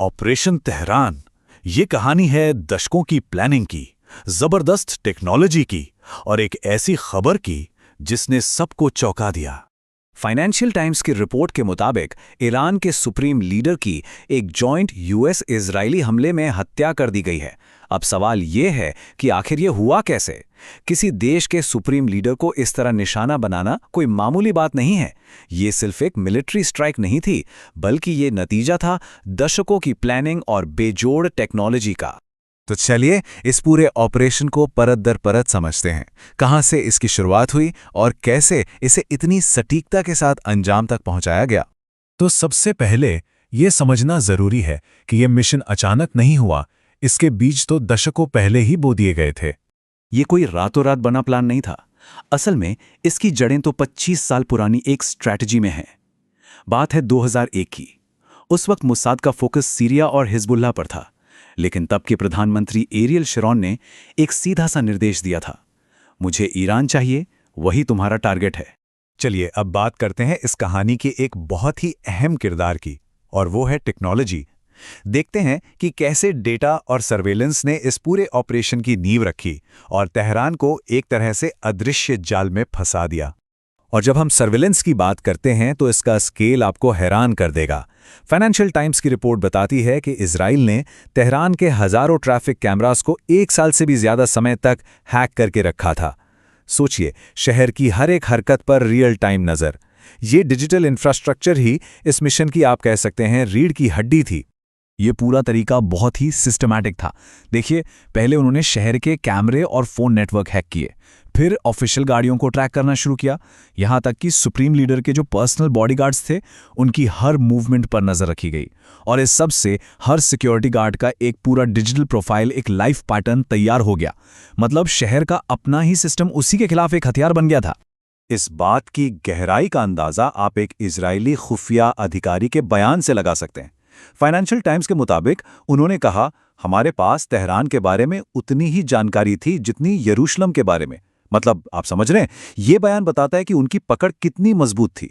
Operation Tehran. ये कहानी है दशकों की प्लानिंग की, जबरदस्त टेक्नोलॉजी की और एक ऐसी खबर की जिसने सबको चौंका दिया। फाइनेंशियल टाइम्स की रिपोर्ट के मुताबिक ईरान के सुप्रीम लीडर की एक जॉइंट यूएस इजरायली हमले में हत्या कर दी गई है। अब सवाल ये है कि आखिर ये हुआ कैसे? किसी देश के सुप्रीम लीडर को इस तरह निशाना बनाना कोई मामूली बात नहीं है। ये सिर्फ एक मिलिट्री स्ट्राइक नहीं थी, बल्कि ये नतीजा था दशकों की प्लानिंग और बेजोड़ टेक्नोलॉजी का। तो चलिए इस पूरे ऑपरेशन को परत दर परत समझते हैं। कहां से इसकी शुरुआत हुई और कैसे इसे इतनी सटीकता के साथ अंजाम तक पहुंचाया गया। तो सबसे पहले ये समझना जरूरी है कि यह मिशन अचानक नहीं हुआ, इसके बीज तो दशकों पहले ही बो दिए गए थे। ये कोई रातों रात बना प्लान नहीं था। असल में इसकी जड़ें तो 25 साल पुरानी एक स्ट्रैटेजी में हैं। बात है 2001 की। उस वक्त मुसाद का फोकस सीरिया और हिजबुल्लाह पर था, लेकिन तब के प्रधानमंत्री एरियल शरोन ने एक सीधा सा निर्देश दिया था, मुझे ईरान चाहिए, वही तुम्हारा टारगेट है। चलिए अब बात करते हैं इस कहानी के एक बहुत ही अहम किरदार की, और वो है टेक्नोलॉजी। देखते हैं कि कैसे डेटा और सर्वेलेंस ने इस पूरे ऑपरेशन की नींव रखी और तेहरान को एक तरह से अदृश्य जाल में फंसा दिया। और जब हम सर्वेलेंस की बात करते हैं तो इसका स्केल आपको हैरान कर देगा। फाइनेंशियल टाइम्स की रिपोर्ट बताती है कि इजराइल ने तेहरान के हजारों ट्रैफिक कैमरास को 1 साल से भी ज्यादा समय तक हैक करके रखा था। सोचिए, शहर की हर एक हरकत पर रियल टाइम नजर। ये डिजिटल इंफ्रास्ट्रक्चर ही इस मिशन की आप कह सकते हैं रीढ़ की हड्डी थी। ये पूरा तरीका बहुत ही सिस्टमैटिक था। देखिए, पहले उन्होंने शहर के कैमरे और फोन नेटवर्क हैक किए, फिर ऑफिशियल गाड़ियों को ट्रैक करना शुरू किया, यहां तक कि सुप्रीम लीडर के जो पर्सनल बॉडीगार्ड्स थे उनकी हर मूवमेंट पर नजर रखी गई। और इस सब से हर सिक्योरिटी गार्ड का एक पूरा डिजिटल प्रोफाइल, एक लाइफ पैटर्न तैयार हो गया। मतलब शहर का अपना ही सिस्टम उसी के खिलाफ एक हथियार बन गया था। इस बात की गहराई का अंदाजा आप एक इजरायली खुफिया अधिकारी के बयान से लगा सकते हैं। फाइनेंशियल टाइम्स के मुताबिक उन्होंने कहा, हमारे पास तेहरान के बारे में उतनी ही जानकारी थी जितनी यरूशलेम के बारे में। मतलब आप समझ रहे हैं, ये बयान बताता है कि उनकी पकड़ कितनी मजबूत थी।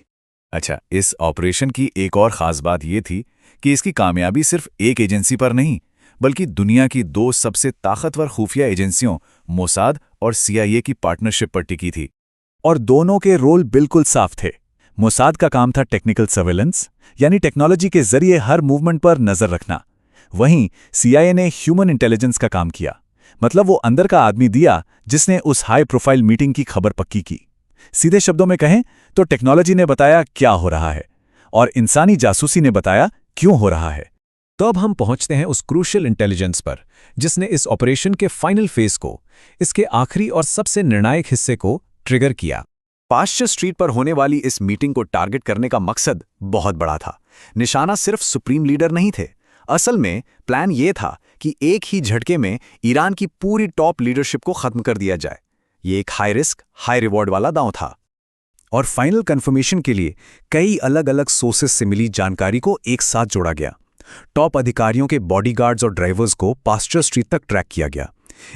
अच्छा, इस ऑपरेशन की एक और खास बात यह थी कि इसकी कामयाबी सिर्फ एक एजेंसी पर नहीं, बल्कि दुनिया की 2 सबसे ताकतवर खुफिया एजेंसियों मोसाद और CIA की पार्टनरशिप पर टिकी थी। और दोनों के रोल बिल्कुल साफ थे। मोसाद का काम था टेक्निकल सर्वेलेंस, यानी टेक्नोलॉजी के जरिए हर मूवमेंट पर नजर रखना। वहीं CIA ने ह्यूमन इंटेलिजेंस का काम किया, मतलब वो अंदर का आदमी दिया जिसने उस हाई प्रोफाइल मीटिंग की खबर पक्की की। सीधे शब्दों में कहें तो टेक्नोलॉजी ने बताया क्या हो रहा है और इंसानी जासूसी ने बताया क्यों हो रहा है। तो अब हम पहुंचते हैं उस क्रूशियल इंटेलिजेंस पर जिसने इस ऑपरेशन के फाइनल फेज को, इसके आखिरी और सबसे निर्णायक हिस्से को ट्रिगर किया। पाश्चर स्ट्रीट पर होने वाली इस मीटिंग को टारगेट करने का मकसद बहुत बड़ा था। निशाना सिर्फ सुप्रीम लीडर नहीं थे। असल में प्लान ये था कि एक ही झटके में ईरान की पूरी टॉप लीडरशिप को खत्म कर दिया जाए। ये एक हाई रिस्क हाई रिवॉर्ड वाला दांव था। और फाइनल कंफर्मेशन के लिए कई अलग अलग सोर्सेस से मिली जानकारी को एक साथ जोड़ा गया। टॉप अधिकारियों के बॉडीगार्ड्स और ड्राइवर्स को पाश्चर स्ट्रीट तक ट्रैक किया गया।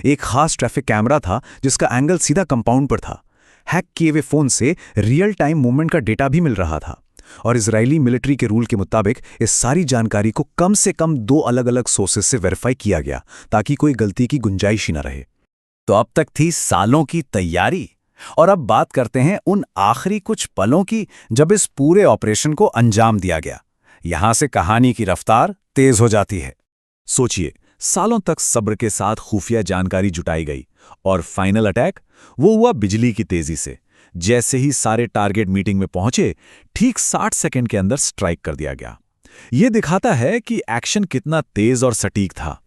एक खास ट्रैफिक कैमरा था जिसका एंगल सीधा कंपाउंड पर था। हैक किए हुए फोन से रियल टाइम मूवमेंट का डेटा भी मिल रहा था। और इजरायली मिलिट्री के रूल के मुताबिक इस सारी जानकारी को कम से कम 2 अलग अलग सोर्सेस से वेरीफाई किया गया ताकि कोई गलती की गुंजाइश ही न रहे। तो अब तक थी सालों की तैयारी, और अब बात करते हैं उन आखिरी कुछ पलों की जब इस पूरे ऑपरेशन को अंजाम दिया गया। यहां से कहानी की रफ्तार तेज हो जाती है। सोचिए, सालों तक सब्र के साथ खुफिया जानकारी जुटाई गई और फाइनल अटैक वो हुआ बिजली की तेजी से। जैसे ही सारे टारगेट मीटिंग में पहुंचे, ठीक 60 सेकंड के अंदर स्ट्राइक कर दिया गया। यह दिखाता है कि एक्शन कितना तेज और सटीक था।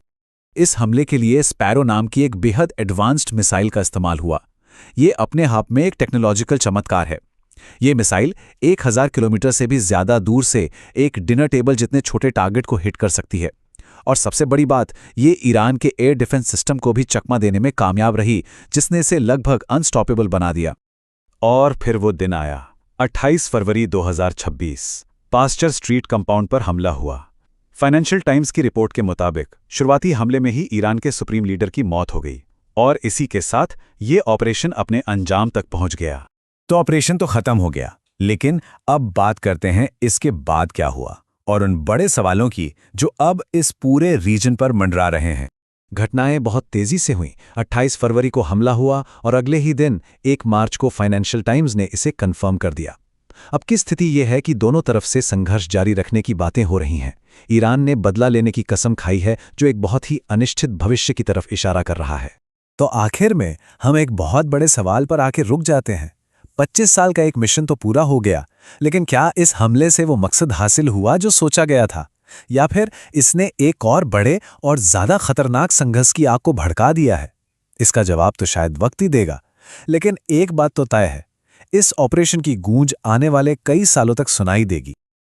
इस हमले के लिए स्पैरो नाम की एक बेहद एडवांस्ड मिसाइल का इस्तेमाल हुआ। यह अपने आप में एक टेक्नोलॉजिकल चमत्कार है। यह मिसाइल 1000 किलोमीटर से भी ज्यादा दूर से एक डिनर टेबल जितने छोटे टारगेट को हिट कर सकती है। और सबसे बड़ी बात, ये ईरान के एयर डिफेंस सिस्टम को भी चकमा देने में कामयाब रही, जिसने इसे लगभग अनस्टॉपेबल बना दिया। और फिर वो दिन आया, 28 फरवरी 2026। पाश्चर स्ट्रीट कंपाउंड पर हमला हुआ। फाइनेंशियल टाइम्स की रिपोर्ट के मुताबिक शुरुआती हमले में ही ईरान के सुप्रीम लीडर की मौत हो गई और इसी के साथ ये ऑपरेशन अपने अंजाम तक पहुंच गया। तो ऑपरेशन तो खत्म हो गया, लेकिन अब बात करते हैं इसके बाद क्या हुआ और उन बड़े सवालों की जो अब इस पूरे रीजन पर मंडरा रहे हैं। घटनाएं बहुत तेजी से हुईं। 28 फरवरी को हमला हुआ और अगले ही दिन 1 मार्च को फाइनेंशियल टाइम्स ने इसे कंफर्म कर दिया। अब की स्थिति यह है कि दोनों तरफ से संघर्ष जारी रखने की बातें हो रही हैं। ईरान ने बदला लेने की कसम खाई है, जो एक बहुत ही अनिश्चित भविष्य की तरफ इशारा कर रहा है। तो आखिर में हम एक बहुत बड़े सवाल पर आके रुक जाते हैं। 25 साल का एक मिशन तो पूरा हो गया, लेकिन क्या इस हमले से वो मकसद हासिल हुआ जो सोचा गया था, या फिर इसने एक और बड़े और ज्यादा खतरनाक संघर्ष की आग को भड़का दिया है? इसका जवाब तो शायद वक्त ही देगा। लेकिन एक बात तो तय है, इस ऑपरेशन की गूंज आने वाले कई सालों तक सुनाई देगी।